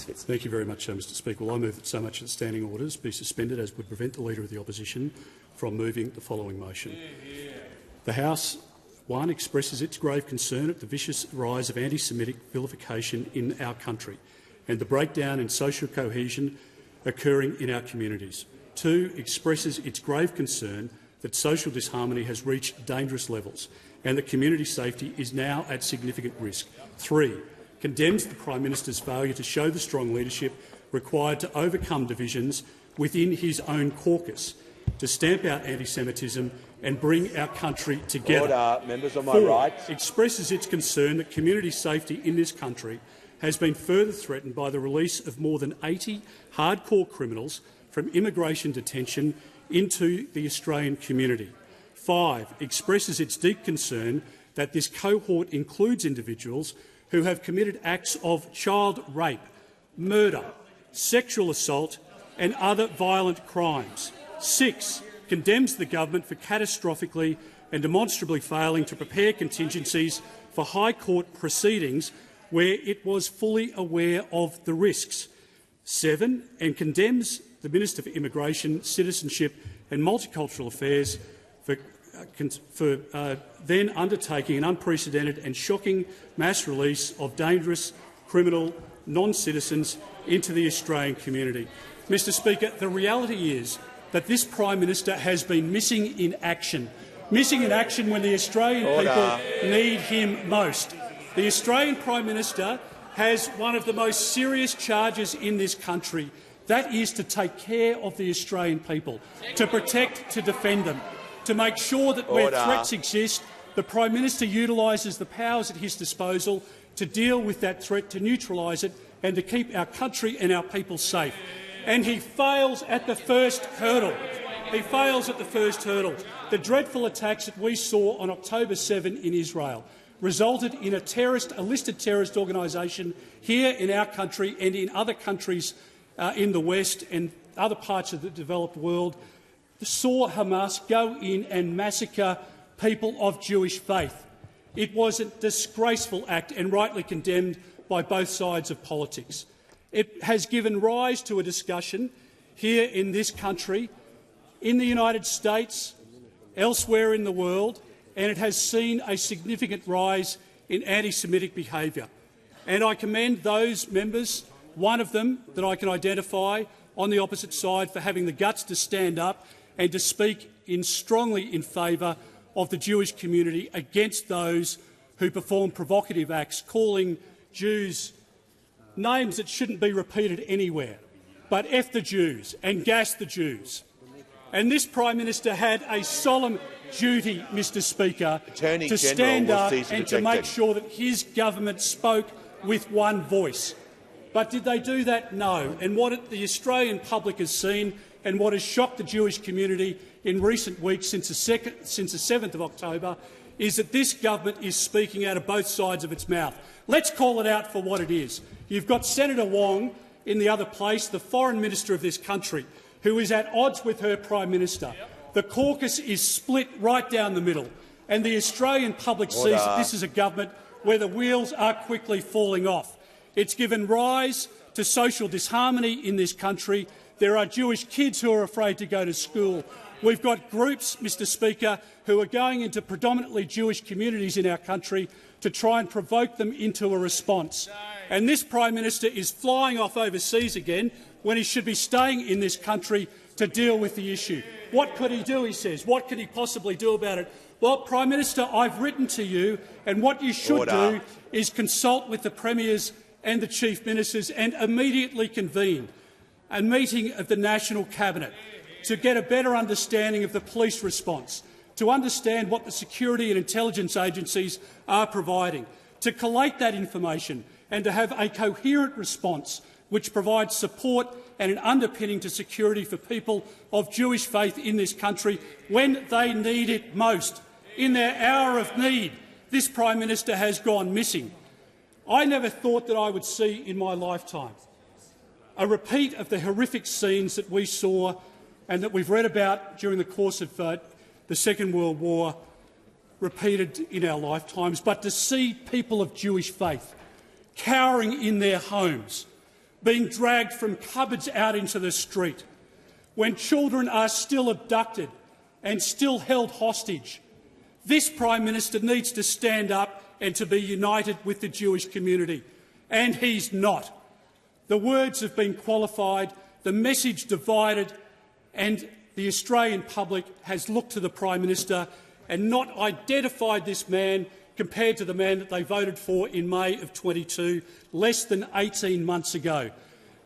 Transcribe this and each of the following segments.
Fitz. Thank you very much, Mr Speaker. Well, I move that so much of the standing orders be suspended as would prevent the Leader of the Opposition from moving the following motion. The House, 1, expresses its grave concern at the vicious rise of anti-Semitic vilification in our country and the breakdown in social cohesion occurring in our communities. 2, expresses its grave concern that social disharmony has reached dangerous levels and that community safety is now at significant risk. 3, condemns the Prime Minister's failure to show the strong leadership required to overcome divisions within his own caucus, to stamp out anti-Semitism and bring our country together. Order. Members on my 4, right. expresses its concern that community safety in this country has been further threatened by the release of more than 80 hardcore criminals from immigration detention into the Australian community. 5, expresses its deep concern that this cohort includes individuals who have committed acts of child rape, murder, sexual assault and other violent crimes. 6, condemns the government for catastrophically and demonstrably failing to prepare contingencies for High Court proceedings where it was fully aware of the risks. 7, and condemns the Minister for Immigration, Citizenship and Multicultural Affairs for then undertaking an unprecedented and shocking mass release of dangerous criminal non-citizens into the Australian community. Mr Speaker, the reality is that this Prime Minister has been missing in action when the Australian people need him most. The Australian Prime Minister has one of the most serious charges in this country. That is to take care of the Australian people, to protect, to defend them, to make sure that where threats exist, the Prime Minister utilises the powers at his disposal to deal with that threat, to neutralise it and to keep our country and our people safe. And he fails at the first hurdle. He fails at the first hurdle. The dreadful attacks that we saw on October 7 in Israel resulted in a listed terrorist organisation here in our country and in other countries in the West and other parts of the developed world, saw Hamas go in and massacre people of Jewish faith. It was a disgraceful act and rightly condemned by both sides of politics. It has given rise to a discussion here in this country, in the United States, elsewhere in the world, and it has seen a significant rise in anti-Semitic behaviour. And I commend those members, one of them that I can identify on the opposite side, for having the guts to stand up and to speak strongly in favour of the Jewish community against those who perform provocative acts, calling Jews names that shouldn't be repeated anywhere, but F the Jews and gas the Jews. And this Prime Minister had a solemn duty, Mr Speaker, to stand up and to make sure that his government spoke with one voice. But did they do that? No. And what the Australian public has seen and what has shocked the Jewish community in recent weeks since the 7th of October is that this government is speaking out of both sides of its mouth. Let's call it out for what it is. You've got Senator Wong in the other place, the Foreign Minister of this country, who is at odds with her Prime Minister. The caucus is split right down the middle, and the Australian public sees that this is a government where the wheels are quickly falling off. It's given rise to social disharmony in this country. There are Jewish kids who are afraid to go to school. We've got groups, Mr Speaker, who are going into predominantly Jewish communities in our country to try and provoke them into a response. And this Prime Minister is flying off overseas again when he should be staying in this country to deal with the issue. What could he do, he says? What could he possibly do about it? Well, Prime Minister, I've written to you, and what you should do is consult with the Premiers and the Chief Ministers and immediately convene a meeting of the National Cabinet to get a better understanding of the police response, to understand what the security and intelligence agencies are providing, to collate that information and to have a coherent response which provides support and an underpinning to security for people of Jewish faith in this country when they need it most. In their hour of need, this Prime Minister has gone missing. I never thought that I would see in my lifetime a repeat of the horrific scenes that we saw and that we've read about during the course of the Second World War repeated in our lifetimes, but to see people of Jewish faith cowering in their homes, being dragged from cupboards out into the street, when children are still abducted and still held hostage, this Prime Minister needs to stand up and to be united with the Jewish community. And he's not. The words have been qualified, the message divided, and the Australian public has looked to the Prime Minister and not identified this man compared to the man that they voted for in May of 22, less than 18 months ago.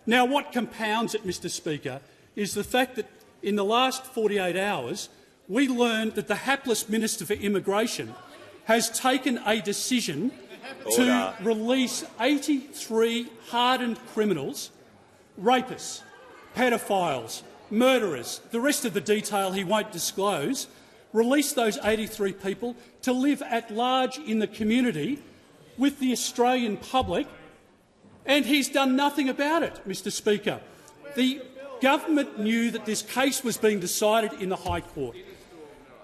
Now, what compounds it, Mr Speaker, is the fact that in the last 48 hours we learned that the hapless Minister for Immigration has taken a decision to release 83 hardened criminals, rapists, pedophiles, murderers, the rest of the detail he won't disclose, release those 83 people to live at large in the community with the Australian public, and he's done nothing about it, Mr Speaker. The government knew that this case was being decided in the High Court.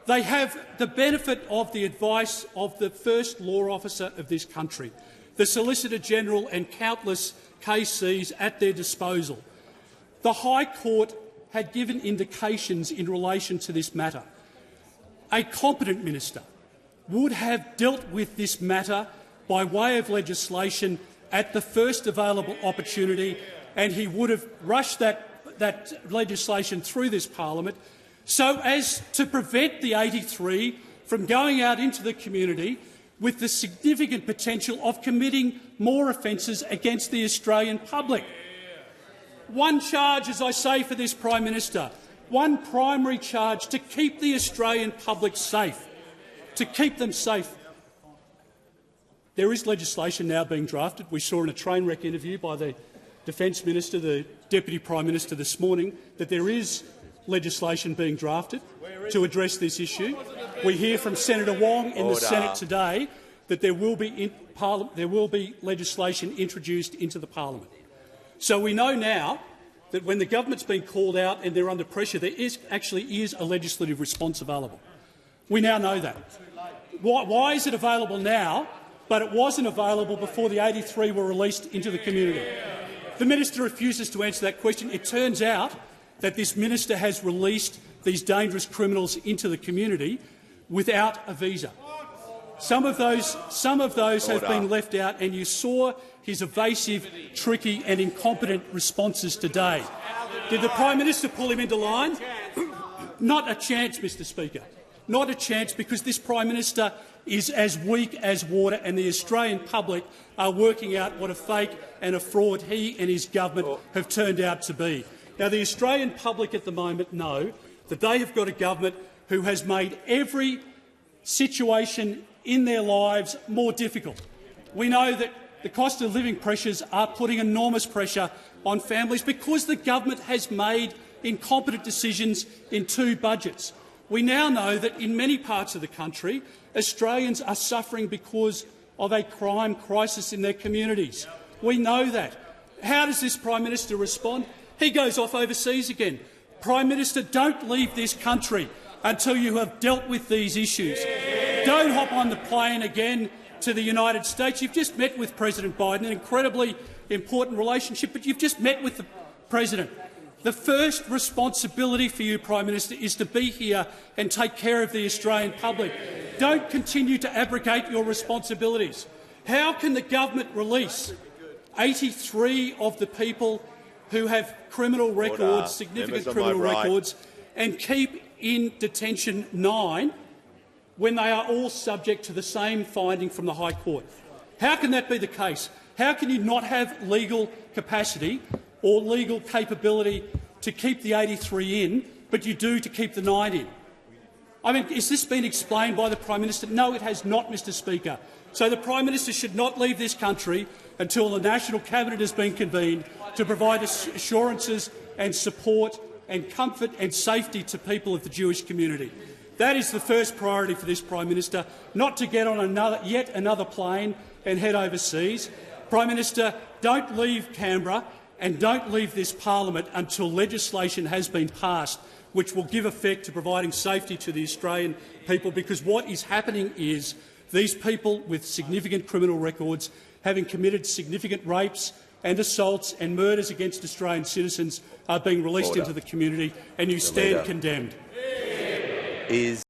They have the benefit of the advice of the first law officer of this country, the Solicitor General and countless KCs at their disposal. The High Court had given indications in relation to this matter. A competent minister would have dealt with this matter by way of legislation at the first available opportunity, and he would have rushed that legislation through this parliament so as to prevent the 83 from going out into the community with the significant potential of committing more offences against the Australian public. One charge, as I say, for this Prime Minister, one primary charge: to keep the Australian public safe, to keep them safe. There is legislation now being drafted. We saw in a train wreck interview by the Defence Minister, the Deputy Prime Minister this morning, that there is legislation being drafted to address this issue. We hear from Senator Wong in the Senate today that there will be legislation introduced into the parliament. So we know now that when the government's been called out and they're under pressure, there actually is a legislative response available. We now know that. Why is it available now, but it wasn't available before the 83 were released into the community? The minister refuses to answer that question. It turns out that this minister has released these dangerous criminals into the community without a visa. Some of those have been left out, and you saw his evasive, tricky and incompetent responses today. Did the Prime Minister pull him into line? Not a chance, Mr Speaker. Not a chance, because this Prime Minister is as weak as water, and the Australian public are working out what a fake and a fraud he and his government have turned out to be. Now, the Australian public at the moment know that they have got a government who has made every situation in their lives more difficult. We know that the cost of living pressures are putting enormous pressure on families because the government has made incompetent decisions in 2 budgets. We now know that in many parts of the country, Australians are suffering because of a crime crisis in their communities. We know that. How does this Prime Minister respond? He goes off overseas again. Prime Minister, don't leave this country until you have dealt with these issues. Don't hop on the plane again to the United States. You've just met with President Biden, an incredibly important relationship, but you've just met with the President. The first responsibility for you, Prime Minister, is to be here and take care of the Australian public. Don't continue to abrogate your responsibilities. How can the government release 83 of the people who have criminal records, significant criminal records, and keep in detention 9 when they are all subject to the same finding from the High Court? How can that be the case? How can you not have legal capacity or legal capability to keep the 83 in, but you do to keep the 9 in? I mean, has this been explained by the Prime Minister? No, it has not, Mr Speaker. So the Prime Minister should not leave this country until the National Cabinet has been convened to provide assurances and support and comfort and safety to people of the Jewish community. That is the first priority for this Prime Minister, not to get on yet another plane and head overseas. Prime Minister, don't leave Canberra and don't leave this parliament until legislation has been passed which will give effect to providing safety to the Australian people, because what is happening is these people with significant criminal records, having committed significant rapes, and assaults and murders against Australian citizens are being released into the community, and you stand condemned. Is